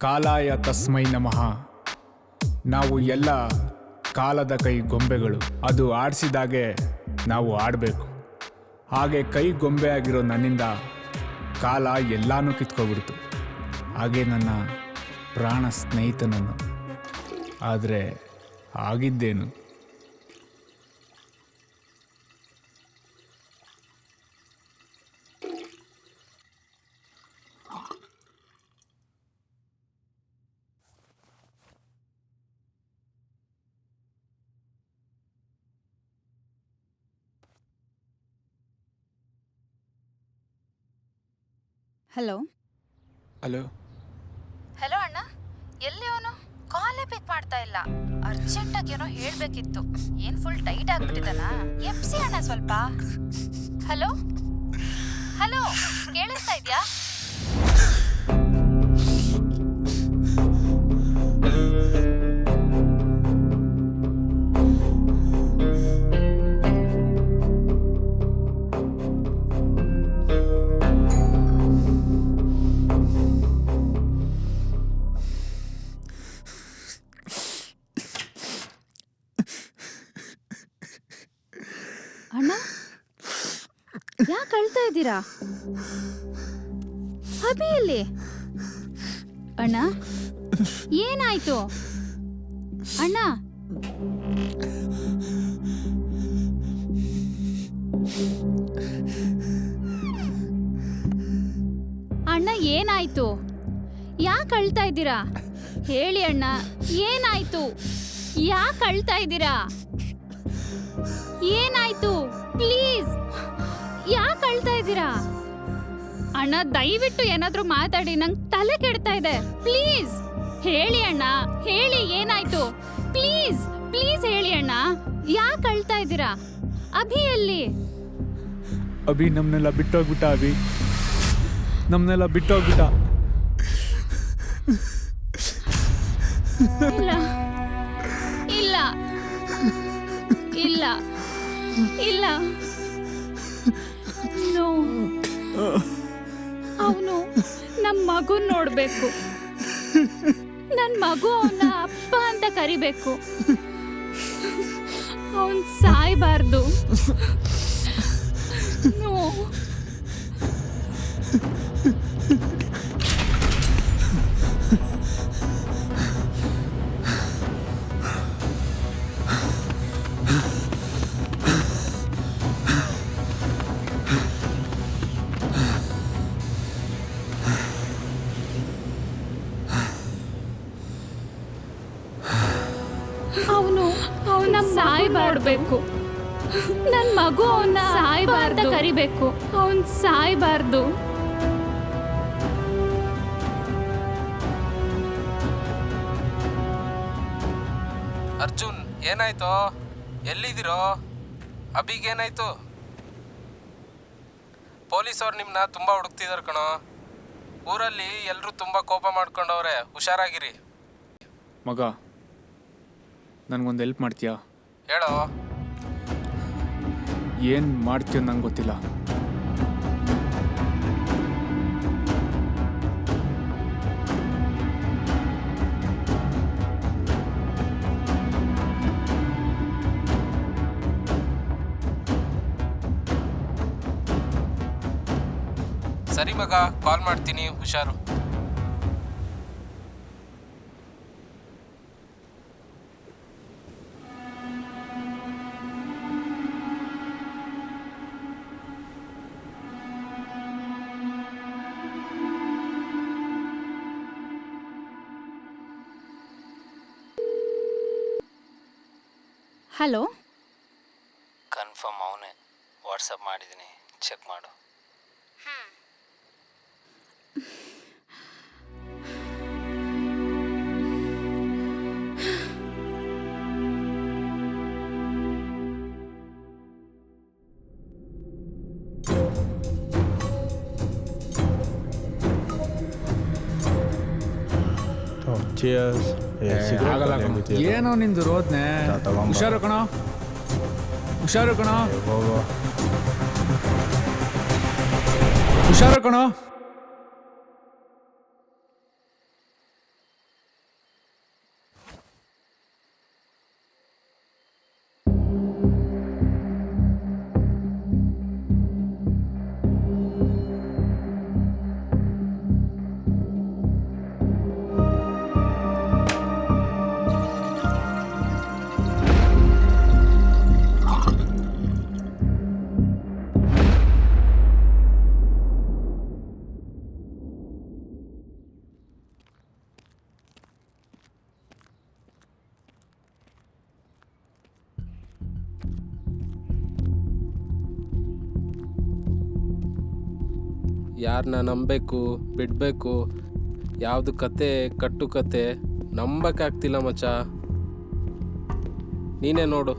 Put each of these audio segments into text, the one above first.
ಕಾಲಾಯ ತಸ್ಮೈ ನಮಃ. ನಾವು ಎಲ್ಲ ಕಾಲದ ಕೈ ಗೊಂಬೆಗಳು. ಅದು ಆಡಿಸಿದಾಗೆ ನಾವು ಆಡಬೇಕು. ಹಾಗೆ ಕೈ ಗೊಂಬೆ ಆಗಿರೋ ನನ್ನಿಂದ ಕಾಲ ಎಲ್ಲನೂ ಕಿತ್ಕೊಬಿಡ್ತು. ಹಾಗೆ ನನ್ನ ಪ್ರಾಣ ಸ್ನೇಹಿತನನ್ನು. ಆದರೆ ಆಗಿದ್ದೇನು? ಹಲೋ ಹಲೋ ಹಲೋ ಅಣ್ಣ, ಎಲ್ಲಿ ಅವನು? ಕಾಲೇ ಪಿಕ್ ಮಾಡ್ತಾ ಇಲ್ಲ. ಅರ್ಜೆಂಟಾಗಿ ಏನೋ ಹೇಳ್ಬೇಕಿತ್ತು. ಏನ್ ಫುಲ್ ಟೈಟ್ ಆಗ್ಬಿಟ್ಟಿದಾನ? ಎಪ್ಸಿ ಅಣ್ಣ ಸ್ವಲ್ಪ. ಹಲೋ ಹಲೋ, ಕೇಳಿಸ್ತಾ ಇದ್ಯಾ? ಅಣ್ಣ, ಯಾಕೆ ಅಳ್ತಾ ಇದ್ದೀರಾ? ಅಭಿಯಲ್ಲಿ ಅಣ್ಣ, ಏನಾಯ್ತು ಅಣ್ಣ? ಅಣ್ಣ ಏನಾಯ್ತು? ಯಾಕೆ ಅಳ್ತಾ ಇದ್ದೀರಾ? ಹೇಳಿ ಅಣ್ಣ, ಏನಾಯ್ತು? ಯಾಕೆ ಅಳ್ತಾ ಇದ್ದೀರಾ? ಏನಾಯ್ತು? ಪ್ಲೀಸ್, ಯಾಕೆ ಅಳ್ತಾ ಇದ್ದೀರಾ? ಅಣ್ಣ ದಯವಿಟ್ಟು ಏನಾದ್ರೂ ಮಾತಾಡಿ, ನಂಗೆ ತಲೆ ಕೆಡ್ತಾ ಇದೆ. ಪ್ಲೀಸ್ ಹೇಳಿ ಅಣ್ಣ, ಹೇಳಿ ಏನಾಯ್ತು? ಪ್ಲೀಸ್ ಪ್ಲೀಸ್ ಹೇಳಿ ಅಣ್ಣ, ಯಾಕೆ ಅಳ್ತಾ ಇದ್ದೀರಾ? ಅಭಿ ಎಲ್ಲಿ? ಅಭಿ ನಮ್ಮನ್ನೆಲ್ಲ ಬಿಟ್ಟೋಗ್ಬಿಟ್ಟ. ಅಭಿ ನಮ್ಮನ್ನೆಲ್ಲ ಬಿಟ್ಟೋಗ್ಬಿಟ್ಟ. ಇಲ್ಲ ಇಲ್ಲ ಇಲ್ಲ ಇಲ್ಲ, ನೋ. ಅವನು ನಮ್ಮ ಮಗು ನೋಡ್ಬೇಕು. ನನ್ನ ಮಗು ಅವನ ಅಪ್ಪ ಅಂತ ಕರಿಬೇಕು. ಅವನ್ ಸಾಯ್ಬಾರ್ದು. ನೋ. ಅವನ ಸಾಯ್ಬಾರ್ಬೇಕು. ನನ್ನ ಮಗು ಅವನ ಸಾಯ್ಬಾರ್ದು ಕರಿಬೇಕು. ಅವನ್ ಸಾಯ್ಬಾರ್ದು. ಅರ್ಜುನ್, ಏನಾಯ್ತು? ಎಲ್ಲಿದ್ದೀರೋ? ಅಭಿಗೇನಾಯ್ತು? ಪೊಲೀಸವ್ರು ನಿಮ್ಮನ್ನ ತುಂಬ ಹುಡುಕ್ತಿದಾರೆ ಕಣೋ. ಊರಲ್ಲಿ ಎಲ್ಲರೂ ತುಂಬ ಕೋಪ ಮಾಡ್ಕೊಂಡವ್ರೆ, ಹುಷಾರಾಗಿರಿ. ಮಗ, ನನಗೊಂದು ಹೆಲ್ಪ್ ಮಾಡ್ತೀಯಾ? ಹೇಳೋ. ಏನು ಮಾಡ್ತೀಯೋ ನಂಗೆ ಗೊತ್ತಿಲ್ಲ. ಸರಿ ಮಗ, ಕಾಲ್ ಮಾಡ್ತೀನಿ, ಹುಷಾರು. ಹಲೋ, ಕನ್ಫರ್ಮ್ ಅವನೇ. ವಾಟ್ಸಪ್ ಮಾಡಿದ್ದೀನಿ, ಚೆಕ್ ಮಾಡು. ಆಗಲ್ಲ ಕಣೋ. ಏನೋ ನಿಂದು ರೋದ್ನೆ. ಹುಷಾರು ಕಣೋ, ಹುಷಾರು ಕಣೋ, ಹುಷಾರು ಕಣೋ. ಯಾರನ್ನ ನಂಬಬೇಕು ಬಿಡಬೇಕು, ಯಾವುದು ಕತೆ ಕಟ್ಟು ಕತೆ ನಂಬಕ್ಕಾಗ್ತಿಲ್ಲ ಮಚ್ಚ. ನೀನೇ ನೋಡು.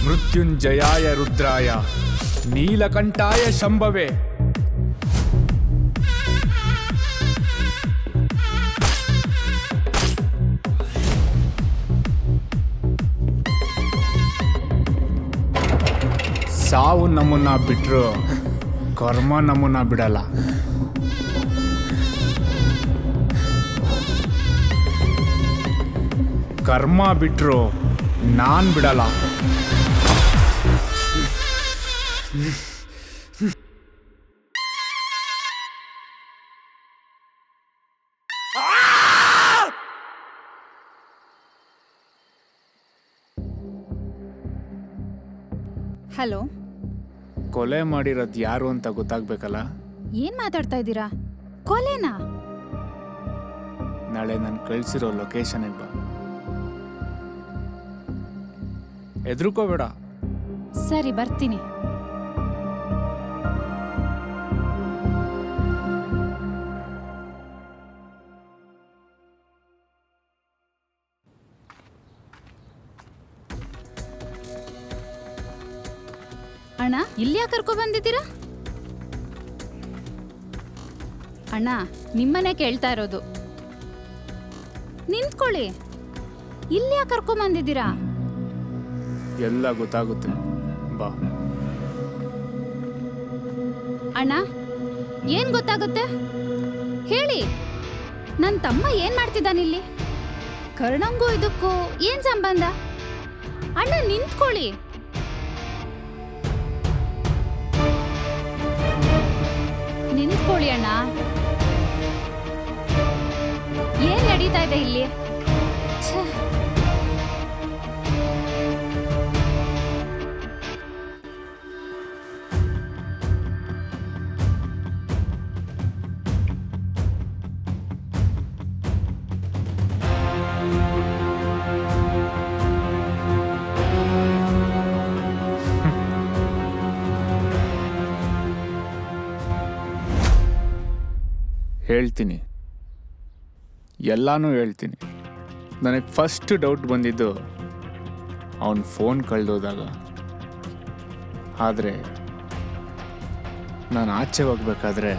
ಮೃತ್ಯುಂಜಯಾಯ ರುದ್ರಾಯ ನೀಲಕಂಠಾಯ ಶಂಭವೇ. ಸಾವು ನಮ್ಮನ್ನ ಬಿಟ್ರು ಕರ್ಮ ನಮ್ಮನ್ನ ಬಿಡಲ್ಲ. ಕರ್ಮ ಬಿಟ್ರು ನಾನ್ ಬಿಡಲ್ಲ. ಹಲೋ, ಕೊಲೆ ಮಾಡಿರೋದು ಯಾರು ಅಂತ ಗೊತ್ತಾಗ್ಬೇಕಲ್ಲ. ಏನ್ ಮಾತಾಡ್ತಾ ಇದ್ದೀರಾ? ಕೊಲೆನಾ? ನಾಳೆ ನಾನು ಕಳಿಸಿರೋ ಲೊಕೇಶನ್ಗೆ ಬಾ. ಹೆದರ್ಕೋಬೇಡ. ಸರಿ, ಬರ್ತೀನಿ. ಅಣ್ಣ, ಇಲ್ಲಿ ಯಾಕೆ ಕರ್ಕೊ ಬಂದಿದ್ದೀರಾ? ಅಣ್ಣ, ನಿಮ್ಮನೆ ಕೇಳ್ತಾ ಇರೋದು. ನಿಂತ್ಕೊಳ್ಳಿ. ಇಲ್ಲಿ ಯಾಕೆ ಕರ್ಕೊ ಬಂದಿದ್ದೀರಾ? ಎಲ್ಲ ಗೊತ್ತಾಗುತ್ತೆ, ಬಾ. ಅಣ್ಣ, ಏನ್ ಗೊತ್ತಾಗುತ್ತೆ ಹೇಳಿ. ನನ್ನ ತಮ್ಮ ಏನ್ ಮಾಡ್ತಿದ್ದಾನಿಲ್ಲಿ? ಕರ್ಣಂಗೂ ಇದಕ್ಕೂ ಏನ್ ಸಂಬಂಧ? ಅಣ್ಣ, ನಿಂತ್ಕೊಳ್ಳಿ. ನಿಂತ್ಕೊಳ್ಳಿ ಅಣ್ಣ. ಏನ್ ನಡೀತಾ ಇದೆ ಇಲ್ಲಿ? ಛೆ. ಹೇಳ್ತೀನಿ, ಎಲ್ಲಾನು ಹೇಳ್ತೀನಿ. ನನಗೆ ಫಸ್ಟ್ ಡೌಟ್ ಬಂದಿದ್ದು ಅವನ ಫೋನ್ ಕಳೆದೋದಾಗ. ಆದರೆ ನಾನು ಆಚೆ ಹೋಗ್ಬೇಕಾದ್ರೆ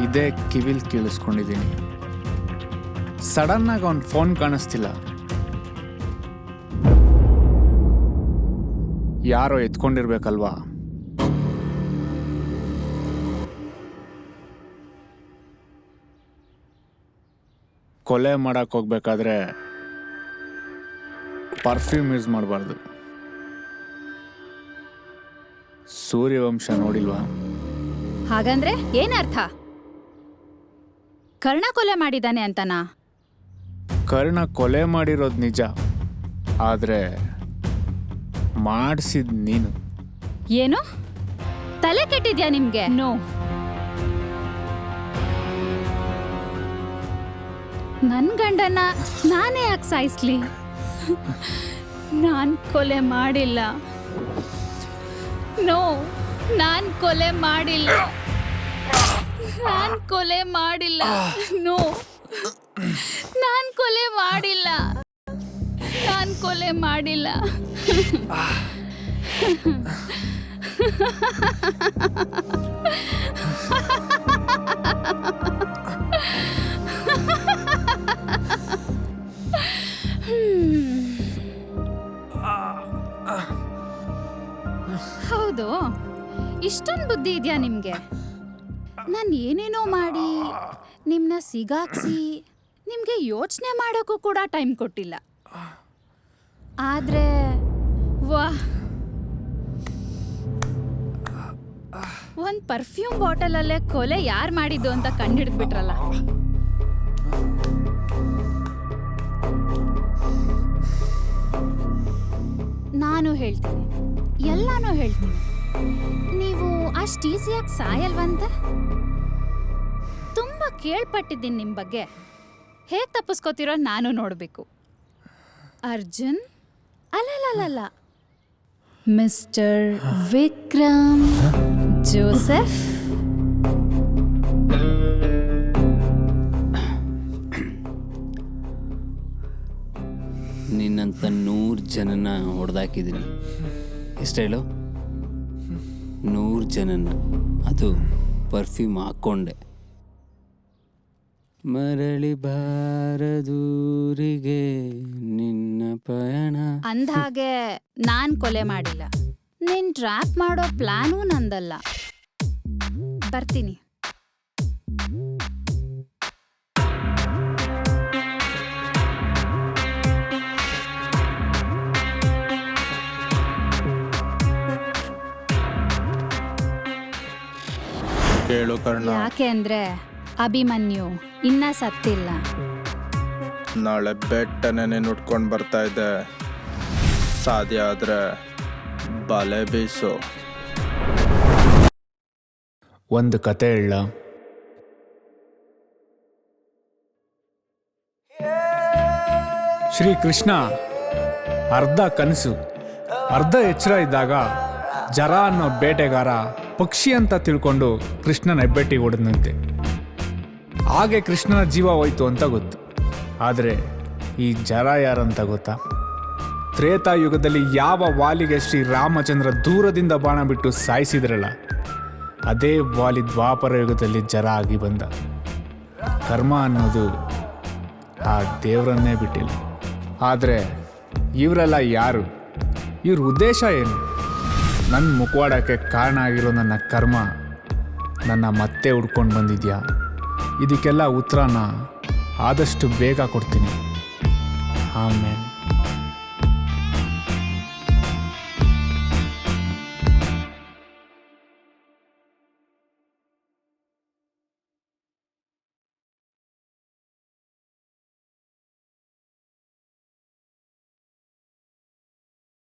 ಇದೇ ಕಿವಿಲ್ ಕೇಳಿಸ್ಕೊಂಡಿದ್ದೀನಿ. ಸಡನ್ನಾಗಿ ಅವನ ಫೋನ್ ಕಾಣಿಸ್ತಿಲ್ಲ. ಯಾರೋ ಎತ್ಕೊಂಡಿರ್ಬೇಕಲ್ವಾ? ಕೊಲೆ ಮಾಡಕ್ಕೆ ಹೋಗ್ಬೇಕಾದ್ರೆ ಪರ್ಫ್ಯೂಮ್ ಯೂಸ್ ಮಾಡಬಾರ್ದು. ಸೂರ್ಯವಂಶ ನೋಡಿಲ್ವಾ? ಹಾಗಂದ್ರೆ ಏನರ್ಥ? ಕರ್ಣ ಕೊಲೆ ಮಾಡಿದಾನೆ ಅಂತನಾ? ಕರ್ಣ ಕೊಲೆ ಮಾಡಿರೋದು ನಿಜ, ಆದರೆ ಮಾಡಿಸಿದ್ ನೀನು. ಏನು? ತಲೆ ಕೆಟ್ಟಿದ್ಯಾ ನಿಮ್ಗೆ? ನೋ, ನನ್ ಗಂಡನ ನಾನೇ ಯಾಕೆ ಸಾಯಿಸ್ಲಿ? ನಾನ್ ಕೊಲೆ ಮಾಡಿಲ್ಲ. ನೋ, ನಾನ್ ಕೊಲೆ ಮಾಡಿಲ್ಲ. ನಾನ್ ಕೊಲೆ ಮಾಡಿಲ್ಲ. ನೋ, ನಾನ್ ಕೊಲೆ ಮಾಡಿಲ್ಲ. ನಾನ್ ಕೊಲೆ ಮಾಡಿಲ್ಲ. ಹೌದು, ಇಷ್ಟೊಂದು ಬುದ್ಧಿ ಇದೆಯಾ ನಿಮ್ಗೆ? ನಾನು ಏನೇನೋ ಮಾಡಿ ನಿಮ್ಮನ್ನ ಸಿಗಾಕ್ಸಿ ನಿಮಗೆ ಯೋಚನೆ ಮಾಡೋಕ್ಕೂ ಕೂಡ ಟೈಮ್ ಕೊಟ್ಟಿಲ್ಲ. ಆದರೆ ವಾಹ್, ಒಂದು ಪರ್ಫ್ಯೂಮ್ ಬಾಟಲಲ್ಲೇ ಕೊಲೆ ಯಾರು ಮಾಡಿದ್ದು ಅಂತ ಕಂಡುಹಿಡಿದ್ಬಿಟ್ರಲ್ಲ. ನಾನು ಹೇಳ್ತೀನಿ, ಎಲ್ಲಾನು ಹೇಳ್ತೀನಿ. ನೀವು ಅಷ್ಟು ಈಸಿಯಾಗಿ ಸಾಯಲ್ವಂತ? ತುಂಬ ಕೇಳ್ಪಟ್ಟಿದ್ದೀನಿ ನಿಮ್ಮ ಬಗ್ಗೆ. ಹೇಗೆ ತಪ್ಪಿಸ್ಕೋತಿರೋ ನಾನು ನೋಡಬೇಕು. ಅರ್ಜುನ್ ಅಲ್ಲಲ್ಲ, ಮಿಸ್ಟರ್ ವಿಕ್ರಮ್ ಜೋಸೆಫ್. ನಿನ್ನಂಥ 100 ಜನನ ಹೊಡೆದಾಕಿದ್ದೀನಿ. ಎಷ್ಟು ಹೇಳು? 100 ಜನನ, ಅದು ಪರ್ಫ್ಯೂಮ್ ಹಾಕ್ಕೊಂಡೆ. ಮರಳಿ ಬಾರದೂರಿಗೆ ನಿನ್ನ ಪಯಣ. ಅಂದ್ಹಾಗೆ ನಾನ್ ಕೊಲೆ ಮಾಡಿಲ್ಲ. ನಿನ್ ಟ್ರ್ಯಾಪ್ ಮಾಡೋ ಪ್ಲಾನೂ ನಂದಲ್ಲ. ಬರ್ತೀನಿ. ಕೇಳು ಕರ್ಣ, ಯಾಕೆ ಅಂದ್ರೆ ಅಭಿಮನ್ಯು ಇನ್ನ ಸತ್ತಿಲ್ಲ. ನಾಳೆ ಬೆಟ್ಟನೇ ಉಟ್ಕೊಂಡು ಬರ್ತಾ ಇದ್ದೆ. ಸಾಧ್ಯ ಆದ್ರೆ ಬಲೆ ಬೀಸು. ಒಂದು ಕತೆ ಹೇಳ. ಶ್ರೀಕೃಷ್ಣ ಅರ್ಧ ಕನಸು ಅರ್ಧ ಎಚ್ಚರ ಇದ್ದಾಗ ಜರ ಅನ್ನೋ ಬೇಟೆಗಾರ ಪಕ್ಷಿ ಅಂತ ತಿಳ್ಕೊಂಡು ಕೃಷ್ಣನ ಹೆಬ್ಬೆಟ್ಟಿಗೆ ಹೊಡೆದಂತೆ. ಹಾಗೆ ಕೃಷ್ಣನ ಜೀವ ಹೋಯ್ತು ಅಂತ ಗೊತ್ತು. ಆದರೆ ಈ ಜರ ಯಾರಂತ ಗೊತ್ತಾ? ತ್ರೇತಾಯುಗದಲ್ಲಿ ಯಾವ ವಾಲಿಗೆ ಶ್ರೀರಾಮಚಂದ್ರ ದೂರದಿಂದ ಬಾಣ ಬಿಟ್ಟು ಸಾಯಿಸಿದ್ರಲ್ಲ, ಅದೇ ವಾಲಿ ದ್ವಾಪರ ಯುಗದಲ್ಲಿ ಜರ ಆಗಿ ಬಂದ. ಕರ್ಮ ಅನ್ನೋದು ಆ ದೇವರನ್ನೇ ಬಿಟ್ಟಿಲ್ಲ. ಆದರೆ ಇವರೆಲ್ಲ ಯಾರು? ಇವ್ರ ಉದ್ದೇಶ ಏನು? ನನ್ನ ಮುಖವಾಡಕ್ಕೆ ಕಾರಣ ಆಗಿರೋ ನನ್ನ ಕರ್ಮ ನನ್ನ ಮತ್ತೆ ಹುಡ್ಕೊಂಡು ಬಂದಿದ್ಯಾ? ಇದಕ್ಕೆಲ್ಲ ಉತ್ತರನ ಆದಷ್ಟು ಬೇಗ ಕೊಡ್ತೀನಿ. ಆಮೇಲೆ